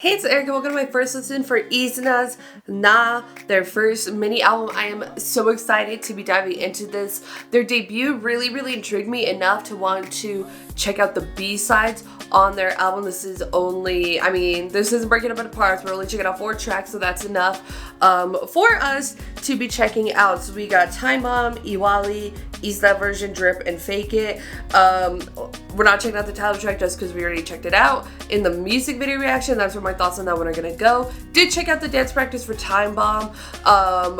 Hey, it's Erika. Welcome to my first listen for IZNA's Na, their first mini album. I am so excited to be diving into this. Their debut really intrigued me enough to want to check out the B-sides on their album. This is only, this isn't breaking up into parts. We're only checking out 4 tracks, so that's enough for us to be checking out. So we got Time Bomb, IWALY, IZNA version, Drip, and Fake It. We're not checking out the title track just because we already checked it out in the music video reaction. That's where my thoughts on that one are gonna go. Did check out the dance practice for Time Bomb,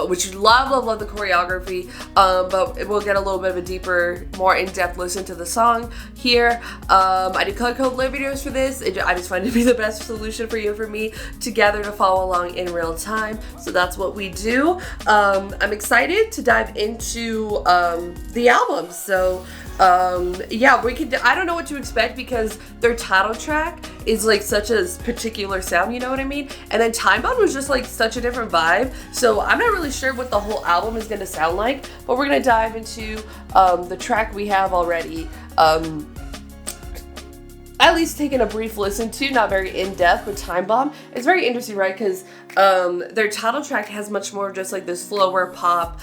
which love the choreography, but we'll get a little bit of a deeper, more in-depth listen to the song here. I did color code live videos for this. I just find it to be the best solution for you and for me together to follow along in real time. So that's what we do. I'm excited to dive into the album. So yeah, I don't know what to expect because their title track is like such a particular sound, you know what I mean? And then Time Bomb was just like such a different vibe. So I'm not really sure what the whole album is gonna sound like, but we're gonna dive into the track we have already. At least taking a brief listen to, not very in-depth, with Time Bomb. It's very interesting, right? Because their title track has much more of just like this slower pop,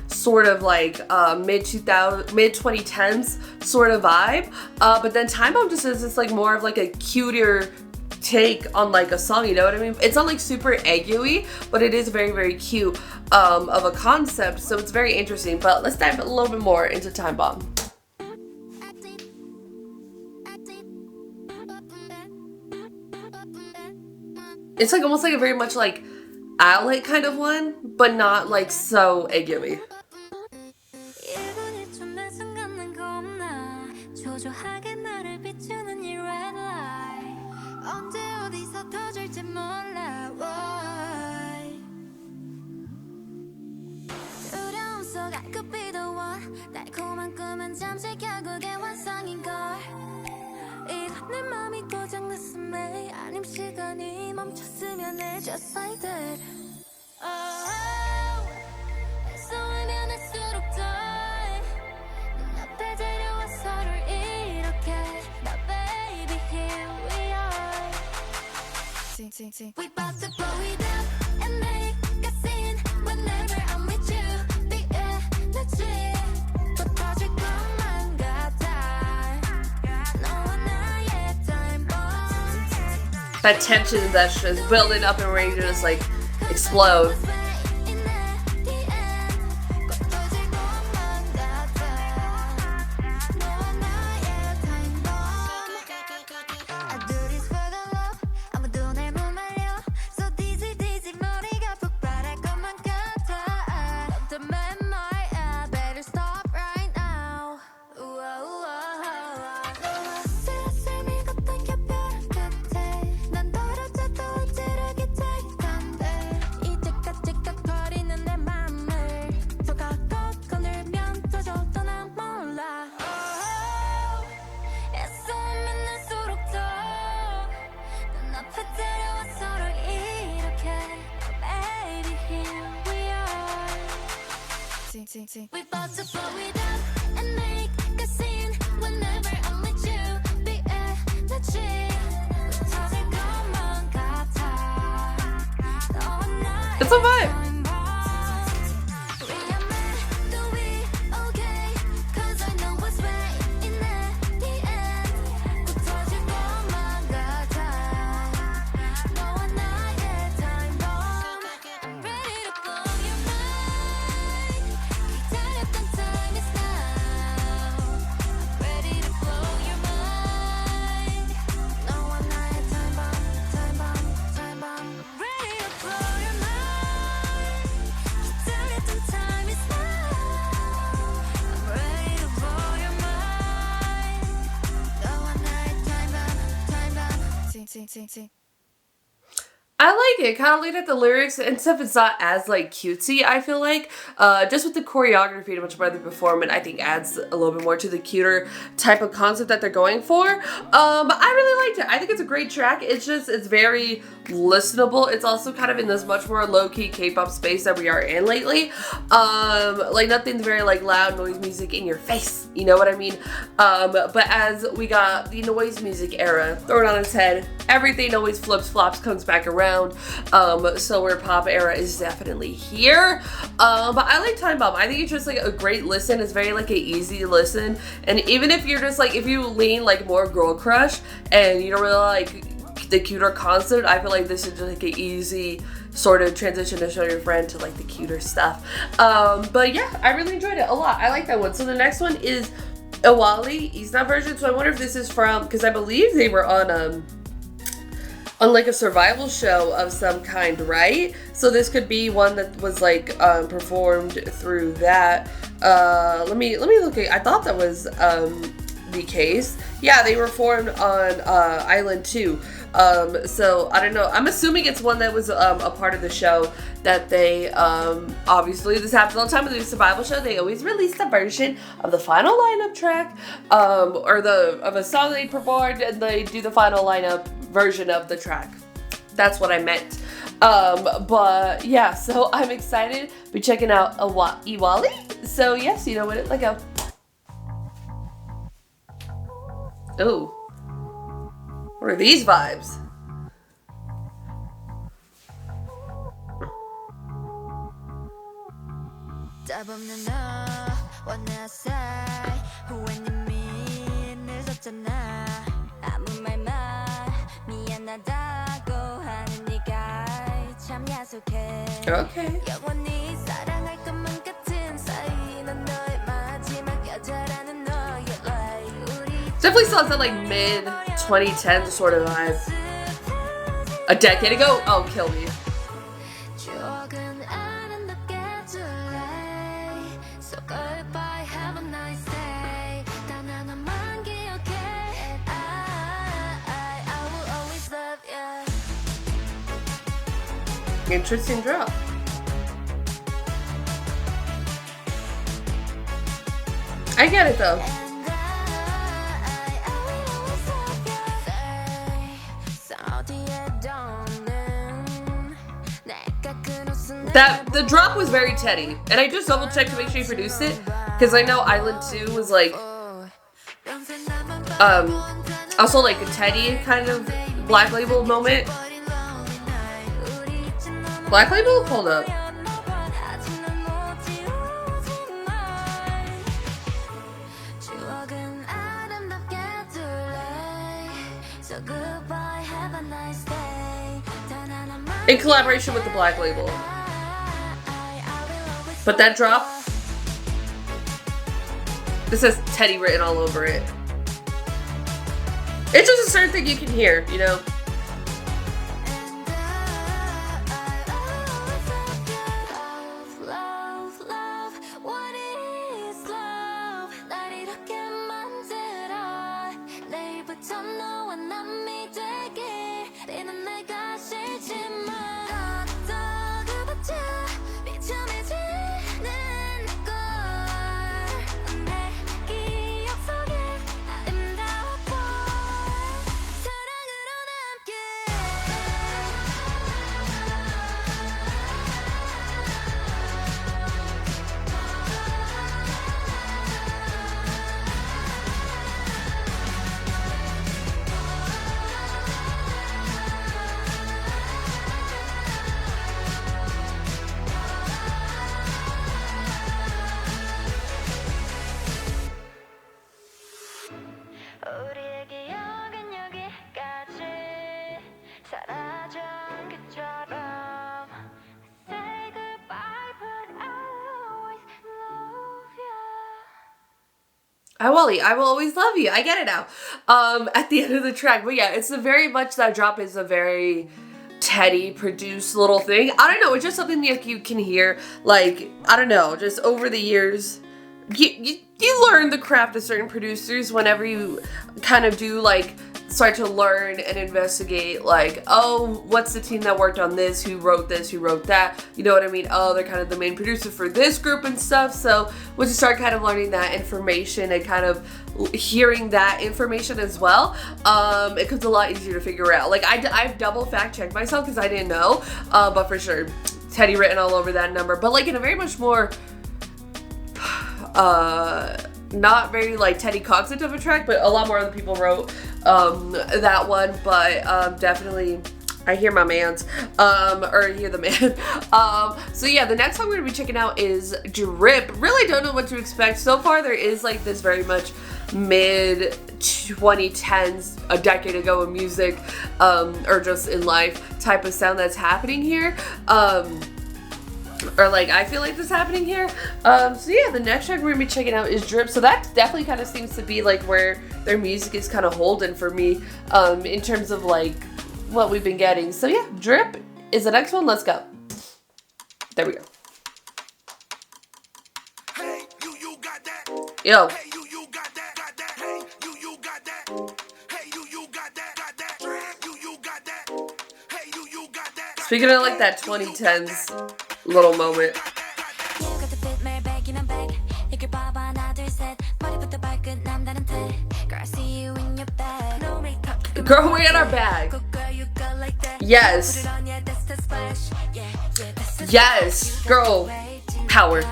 sort of like mid-2010s sort of vibe. But then Time Bomb just is this like more of like a cuter take on like a song, you know what I mean? It's not like super eggy, but it is very cute of a concept, so it's very interesting. But let's dive a little bit more into Time Bomb. It's like almost like a very much like outlet kind of one, but not like so eggy. 내 맘이 고장났음에 아님 시간이 멈췄으면 해 just like that. 애써하면 할수록 더 눈앞에 데려와 서로를 이렇게 Now baby here we are. We bout to blow it up and make a scene whenever I'm with you. The energy 더 터질 것만 같아. That tension that's just building up and ready to just like explode. We bout to blow it up and make a scene whenever I'm with you. The energy 터질 것만 같아. It's a vibe. I like it. Kind of looking at the lyrics and stuff, it's not as like cutesy, I feel like. Just with the choreography to much better performance, I think adds a little bit more to the cuter type of concept that they're going for. I really liked it. I think it's a great track. It's very listenable. It's also kind of in this much more low-key K-pop space that we are in lately. Like nothing's very like loud noise music in your face, you know what I mean? But as we got the noise music era thrown on its head, everything always flips flops, comes back around. So where pop era is definitely here. But I like Time Bomb. I think it's just like a great listen. It's very like an easy listen, and even if you're just like, if you lean like more girl crush and you don't really like the cuter concept, I feel like this is just like an easy sort of transition to show your friend to like the cuter stuff. But yeah, I really enjoyed it a lot. I like that one. So the next one is IWALY IZNA version. So I wonder if this is from, because I believe they were on like a survival show of some kind, right? So this could be one that was like performed through that. Let me look at, I thought that was the case. Yeah, they were formed on Island 2. So I don't know. I'm assuming it's one that was a part of the show that they obviously this happens all the time with the survival show. They always release the version of the final lineup track or of a song they performed, and they do the final lineup version of the track. That's what I meant. But yeah, so I'm excited to be checking out IWALY. So yes, you know what? Let go. Ooh. What are these vibes? Okay. Definitely still has that like mid 2010s sort of vibe. A decade ago? Oh, kill me. Interesting drop. I get it though. The drop was very Teddy, and I just double checked to make sure he produced it, because I know Island 2 was like also like a Teddy kind of Black Label moment. Black Label? Hold up. In collaboration with the Black Label. But that drop, this says Teddy written all over it. It's just a certain thing you can hear, you know? IWALY, I will always love you. I get it now. At the end of the track. But yeah, it's a very much, that drop is a very Teddy produced little thing. I don't know, it's just something that you can hear, like, I don't know, just over the years. You learn the craft of certain producers whenever you kind of do like start to learn and investigate, like, oh, what's the team that worked on this, who wrote that, you know what I mean? Oh, they're kind of the main producer for this group and stuff. So once you start kind of learning that information and kind of hearing that information as well, it becomes a lot easier to figure out. Like, I've double fact checked myself because I didn't know, but for sure, Teddy written all over that number, but like in a very much more not very like Teddy Cognizant of a track, but a lot more other people wrote that one. But definitely I hear my mans, or hear the man. So yeah, the next song we're gonna be checking out is Drip. Really don't know what to expect. So far there is like this very much mid 2010s, a decade ago in music, or just in life type of sound that's happening here. Or like I feel like this happening here. So yeah, the next track we're gonna be checking out is Drip. So that definitely kind of seems to be like where their music is kind of holding for me, in terms of like what we've been getting. So yeah, Drip is the next one. Let's go. There we go. Hey, you got that. Yo. Hey, you got that. Hey, you got that. Hey, you got that. You got that. Hey, you got that. Speaking of like that 2010s little moment. Girl, we in our bag. Yes. Yes. Girl. Power.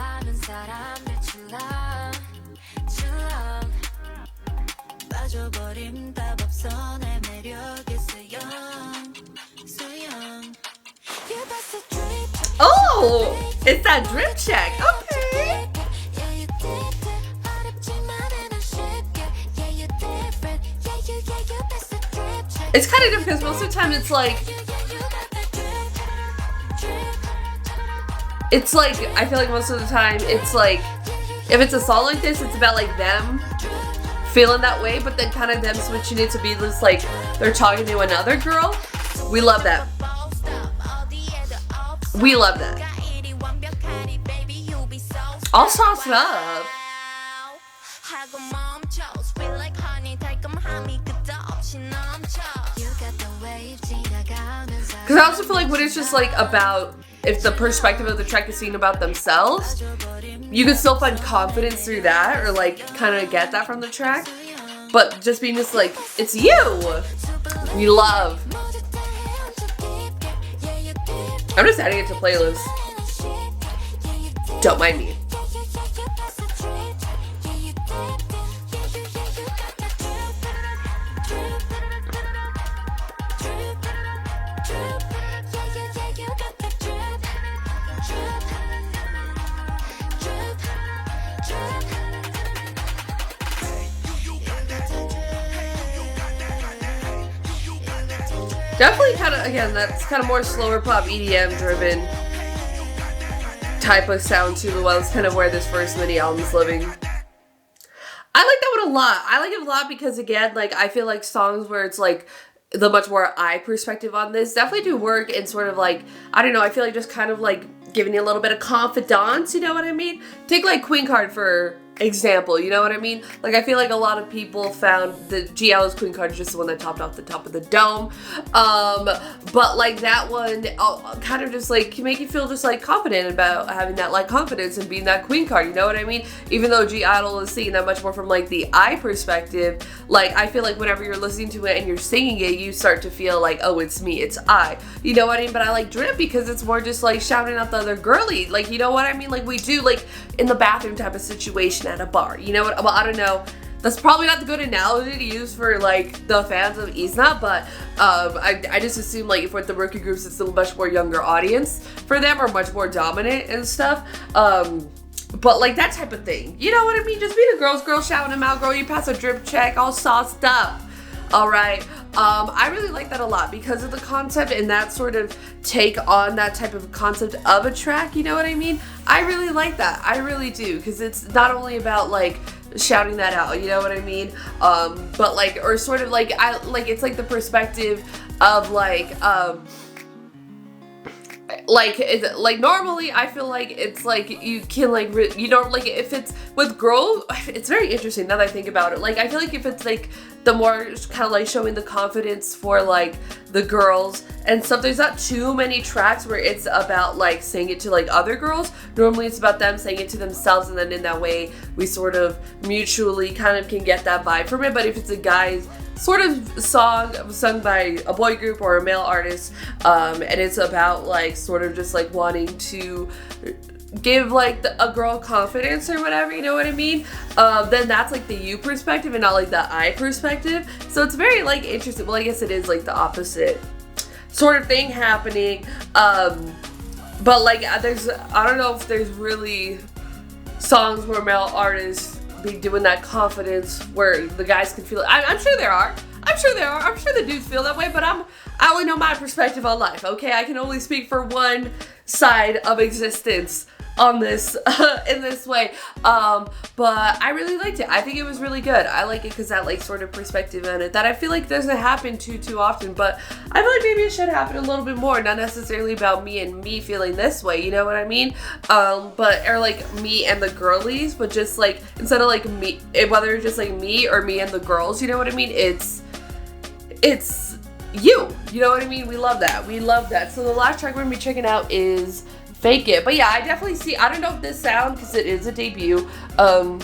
Oh, it's that drip check. Okay. It's kind of different because most of the time it's like, I feel like most of the time it's like, if it's a song like this, it's about like them feeling that way, but then kind of them switching it to be just like they're talking to another girl. We love that. We love that. All sauced up. Because I also feel like when it's just like about, if the perspective of the track is seen about themselves, you can still find confidence through that, or like kind of get that from the track. But just being just like, it's you. We love. I'm just adding it to playlist. Don't mind me. Definitely kind of, again, that's kind of more slower pop EDM driven type of sound too, as well as kind of where this first mini album's living. I like that one a lot. I like it a lot because, again, like, I feel like songs where it's like the much more I perspective on this definitely do work in sort of like, I don't know, I feel like just kind of like giving you a little bit of confidence, you know what I mean? Take like Queen Card for example, you know what I mean? Like, I feel like a lot of people found the Giallo's Queen Card is just the one that topped off the top of the dome, but like that one kind of just like can make you feel just like confident about having that like confidence and being that Queen Card, you know what I mean? Even though G-Idol is seeing that much more from like the I perspective, like I feel like whenever you're listening to it and you're singing it, you start to feel like, oh, it's me, it's I, you know what I mean? But I like Drip because it's more just like shouting out the other girly, like, you know what I mean? Like we do like in the bathroom type of situation at a bar, you know what? Well, I don't know. That's probably not the good analogy to use for like the fans of IZNA, but I just assume like if with the rookie groups, it's a much more younger audience for them, or much more dominant and stuff. But like that type of thing, you know what I mean? Just be the girl shouting them out, girl. You pass a drip check, all sauced up. All right. I really like that a lot because of the concept and that sort of take on that type of concept of a track, you know what I mean? I really like that. I really do, because it's not only about like shouting that out, you know what I mean? But like, or sort of like, like normally I feel like it's like you can like you don't like if it's with girls, it's very interesting now that I think about it. Like I feel like if it's like the more kind of like showing the confidence for like the girls and stuff, there's not too many tracks where it's about like saying it to like other girls. Normally it's about them saying it to themselves, and then in that way we sort of mutually kind of can get that vibe from it. But if it's a guy's sort of song sung by a boy group or a male artist, and it's about like sort of just like wanting to give like a girl confidence or whatever, you know what I mean, then that's like the you perspective and not like the I perspective. So it's very like interesting. Well, I guess it is like the opposite sort of thing happening, but like there's, I don't know if there's really songs where male artists be doing that confidence where the guys can feel it. I'm sure there are. I'm sure the dudes feel that way, but I only know my perspective on life, okay? I can only speak for one side of existence on this in this way, but I really liked it. I think it was really good. I like it because that like sort of perspective in it that I feel like doesn't happen too often, but I feel like maybe it should happen a little bit more, not necessarily about me and me feeling this way, you know what I mean, but or like me and the girlies, but just like instead of like me, whether it's just like me or me and the girls, you know what I mean, it's you know what I mean. We love that. So the last track we're gonna be checking out is Fake It. But yeah, I definitely see, I don't know if this sound, because it is a debut, and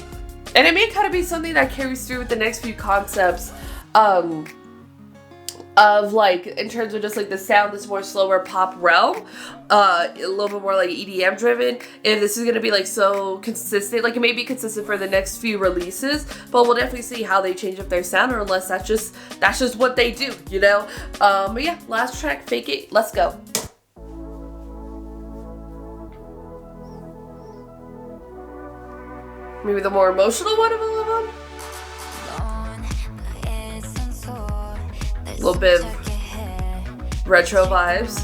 it may kind of be something that carries through with the next few concepts, of like, in terms of just like the sound, this more slower pop realm, a little bit more like EDM driven. If this is gonna be like so consistent, like it may be consistent for the next few releases, but we'll definitely see how they change up their sound, or unless that's just what they do, you know. But yeah, last track, Fake It, let's go. Maybe the more emotional one of all of them. A little bit of retro vibes.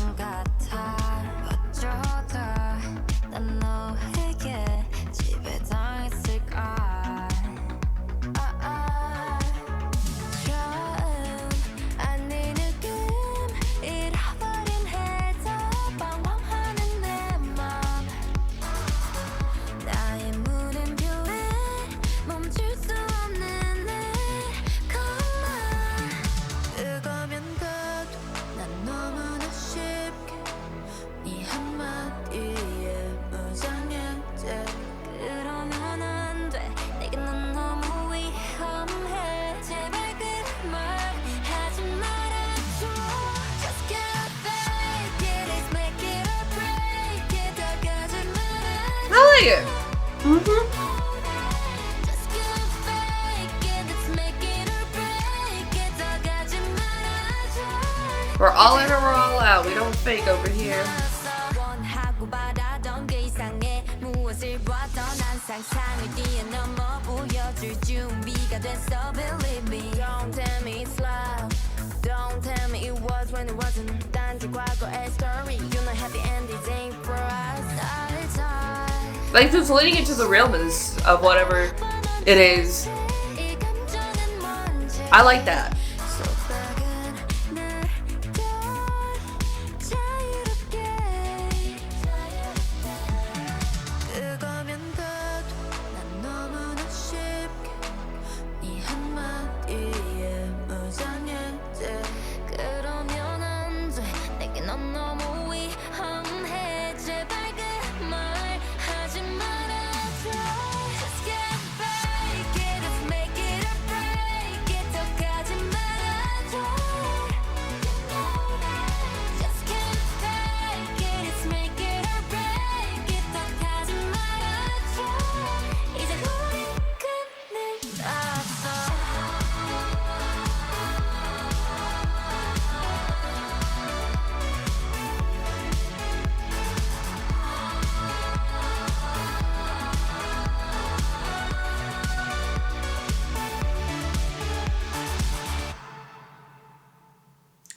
We're all in or we're all out. We don't fake over here. Like just leading into the realness of whatever it is. I like that.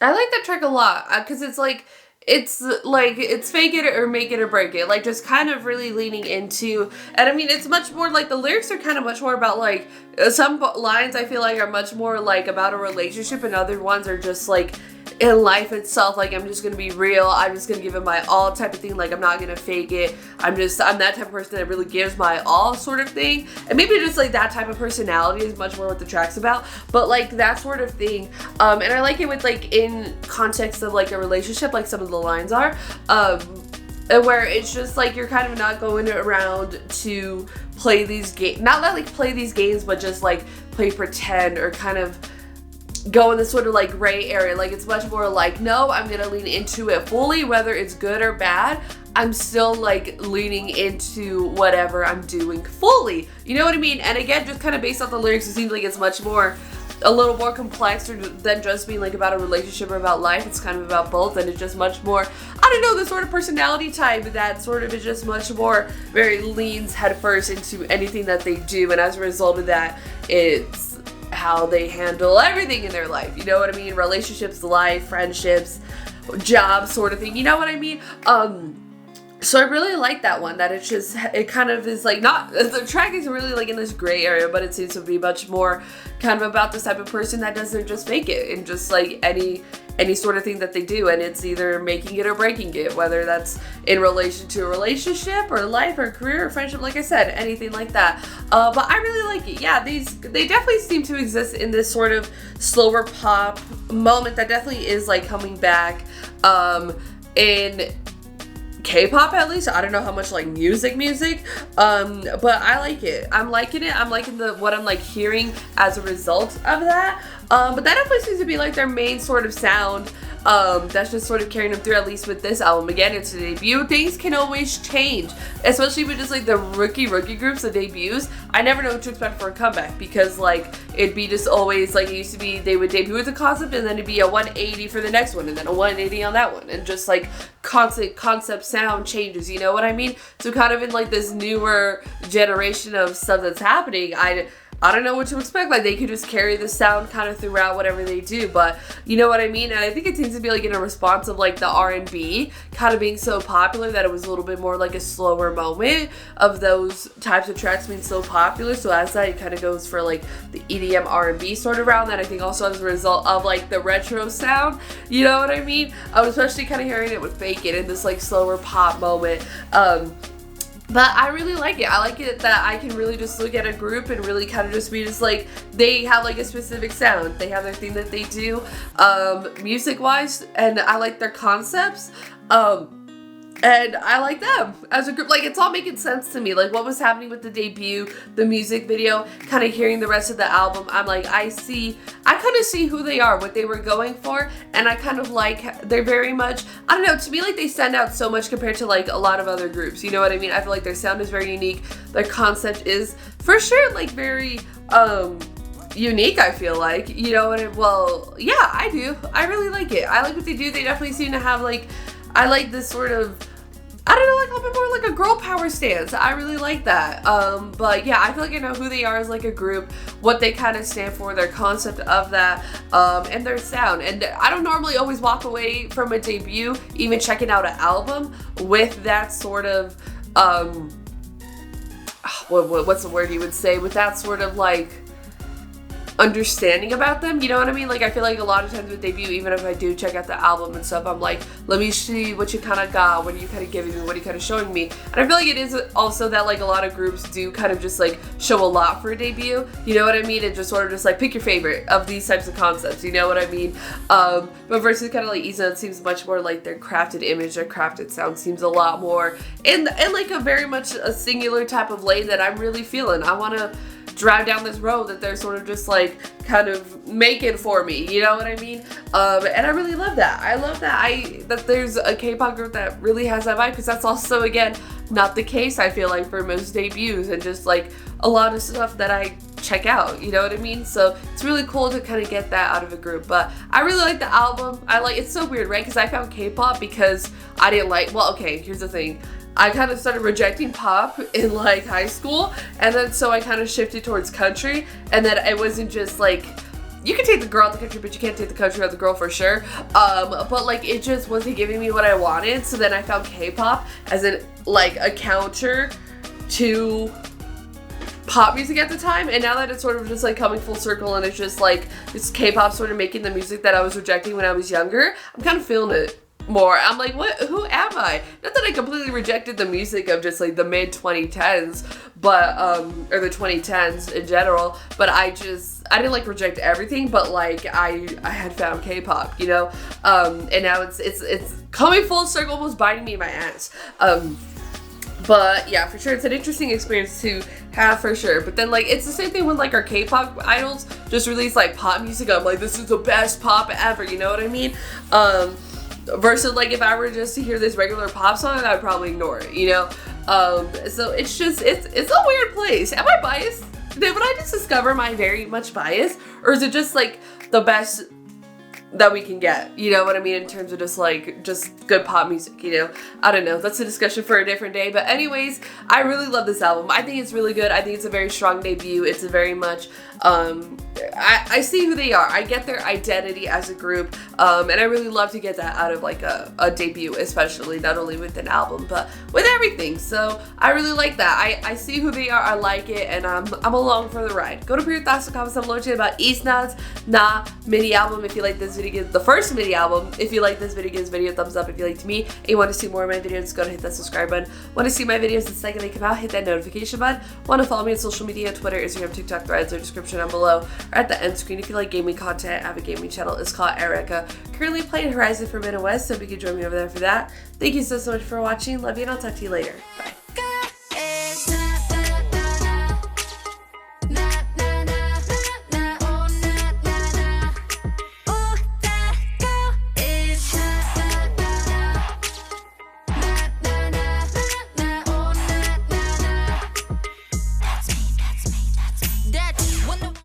I like that track a lot because it's fake it or make it or break it, like just kind of really leaning into, and I mean it's much more like the lyrics are kind of much more about some lines I feel like are much more like about a relationship, and other ones are just like in life itself, like I'm just gonna be real, I'm just gonna give it my all type of thing, like I'm not gonna fake it, I'm that type of person that really gives my all sort of thing. And maybe just like that type of personality is much more what the track's about, but like that sort of thing. And I like it with like in context of like a relationship, like some of the lines are, where it's just like you're kind of not going around to play these games, not like play these games, but just like play pretend or kind of go in this sort of like gray area. Like it's much more like, no, I'm gonna lean into it fully, whether it's good or bad. I'm still like leaning into whatever I'm doing fully. You know what I mean? And again, just kind of based off the lyrics, it seems like it's a little more complex than just being like about a relationship or about life. It's kind of about both, and it's just much more, I don't know, the sort of personality type that sort of is just much more very leans headfirst into anything that they do, and as a result of that, it's how they handle everything in their life. You know what I mean? Relationships, life, friendships, jobs, sort of thing. You know what I mean? So I really like that one, that it's just, it kind of is like not, the track is really like in this gray area, but it seems to be much more kind of about this type of person that doesn't just fake it and just like any sort of thing that they do, and it's either making it or breaking it, whether that's in relation to a relationship or life or career or friendship, like I said, anything like that. But I really like it. Yeah, they definitely seem to exist in this sort of slower pop moment that definitely is like coming back in K-pop, at least. I don't know how much like music, but I like it. I'm liking it. I'm liking what I'm like hearing as a result of that. But that definitely seems to be like their main sort of sound. That's just sort of carrying them through, at least with this album. Again, it's a debut. Things can always change, especially with just like the rookie groups, the debuts. I never know what to expect for a comeback, because like it'd be just always like it used to be, they would debut with a concept and then it'd be a 180 for the next one and then a 180 on that one, and just like constant concept sound changes, you know what I mean? So kind of in like this newer generation of stuff that's happening, I don't know what to expect. Like they could just carry the sound kind of throughout whatever they do, but you know what I mean? And I think it seems to be like in a response of like the R&B kind of being so popular that it was a little bit more like a slower moment of those types of tracks being so popular. So as that, it kind of goes for like the EDM R&B sort of round, that I think also as a result of like the retro sound, you know what I mean? I was especially kind of hearing it with Fake It in this like slower pop moment. But I really like it. I like it that I can really just look at a group and really kind of just be just like, they have like a specific sound. They have their thing that they do, music wise, and I like their concepts. And I like them as a group. Like, it's all making sense to me. Like, what was happening with the debut, the music video, kind of hearing the rest of the album, I'm like, I kind of see who they are, what they were going for, and I kind of like, they're very much, I don't know, to me, like, they stand out so much compared to, like, a lot of other groups, you know what I mean? I feel like their sound is very unique, their concept is, for sure, like, very, unique, I feel like, you know, well, yeah, I do. I really like it. I like what they do. They definitely seem to have, like, I like this sort of, I don't know, like a little bit more like a girl power stance. I really like that. But yeah, I feel like I know who they are as like a group, what they kind of stand for, their concept of that, and their sound. And I don't normally always walk away from a debut, even checking out an album, with that sort of, what's the word you would say? With that sort of like, understanding about them, you know what I mean? Like, I feel like a lot of times with debut, even if I do check out the album and stuff, I'm like, let me see what you kind of got, what are you kind of giving me, what are you kind of showing me? And I feel like it is also that like a lot of groups do kind of just like show a lot for a debut, you know what I mean? And just sort of just like pick your favorite of these types of concepts, you know what I mean? But versus kind of like IZNA, it seems much more like their crafted image, their crafted sound seems a lot more in like a very much a singular type of lane that I'm really feeling. I want to drive down this road that they're sort of just like kind of making for me, you know what I mean? And I really love that. I love that there's a K-pop group that really has that vibe, because that's also, again, not the case, I feel like, for most debuts and just like a lot of stuff that I check out, you know what I mean? So it's really cool to kind of get that out of a group. But I really like the album. It's so weird, right? Because I found K-pop because I didn't like, well, okay, here's the thing. I kind of started rejecting pop in like high school, and then so I kind of shifted towards country, and then it wasn't just like, you can take the girl out the country, but you can't take the country out the girl for sure. But like it just wasn't giving me what I wanted, so then I found K-pop as like a counter to pop music at the time, and now that it's sort of just like coming full circle and it's just like it's K-pop sort of making the music that I was rejecting when I was younger, I'm kind of feeling it more. I'm like, who am I? Not that I completely rejected the music of just like the mid 2010s, but or the 2010s in general, but I didn't like reject everything, but like I had found K-pop, you know, and now it's coming full circle, almost biting me in my ass. But yeah, for sure, it's an interesting experience to have, for sure. But then like it's the same thing when like our K-pop idols just release like pop music. I'm like, this is the best pop ever, you know what I mean? Versus like if I were just to hear this regular pop song, I would probably ignore it, you know? So it's just, it's a weird place. Am I biased? Would I just discover my very much bias? Or is it just like the best that we can get, you know what I mean, in terms of just good pop music, you know? I don't know, that's a discussion for a different day. But anyways, I really love this album. I think it's really good. I think it's a very strong debut. It's a very much I see who they are. I get their identity as a group, and I really love to get that out of like a debut, especially, not only with an album but with everything. So I really like that. I see who they are, I like it, and I'm along for the ride. Go to put your thoughts in the comments down below about IZNA's Na mini album. If you like this video, give the first mini album. If you like this video, give this video a thumbs up. If you liked me and you want to see more of my videos, go to hit that subscribe button. Want to see my videos the second they come out, hit that notification button. Want to follow me on social media, Twitter, Instagram, TikTok, Threads, or description down below, or at the end screen. If you like gaming content, I have a gaming channel. It's called Erika. Currently playing Horizon Forbidden West, so you can join me over there for that. Thank you so much for watching. Love you, and I'll talk to you later. Bye.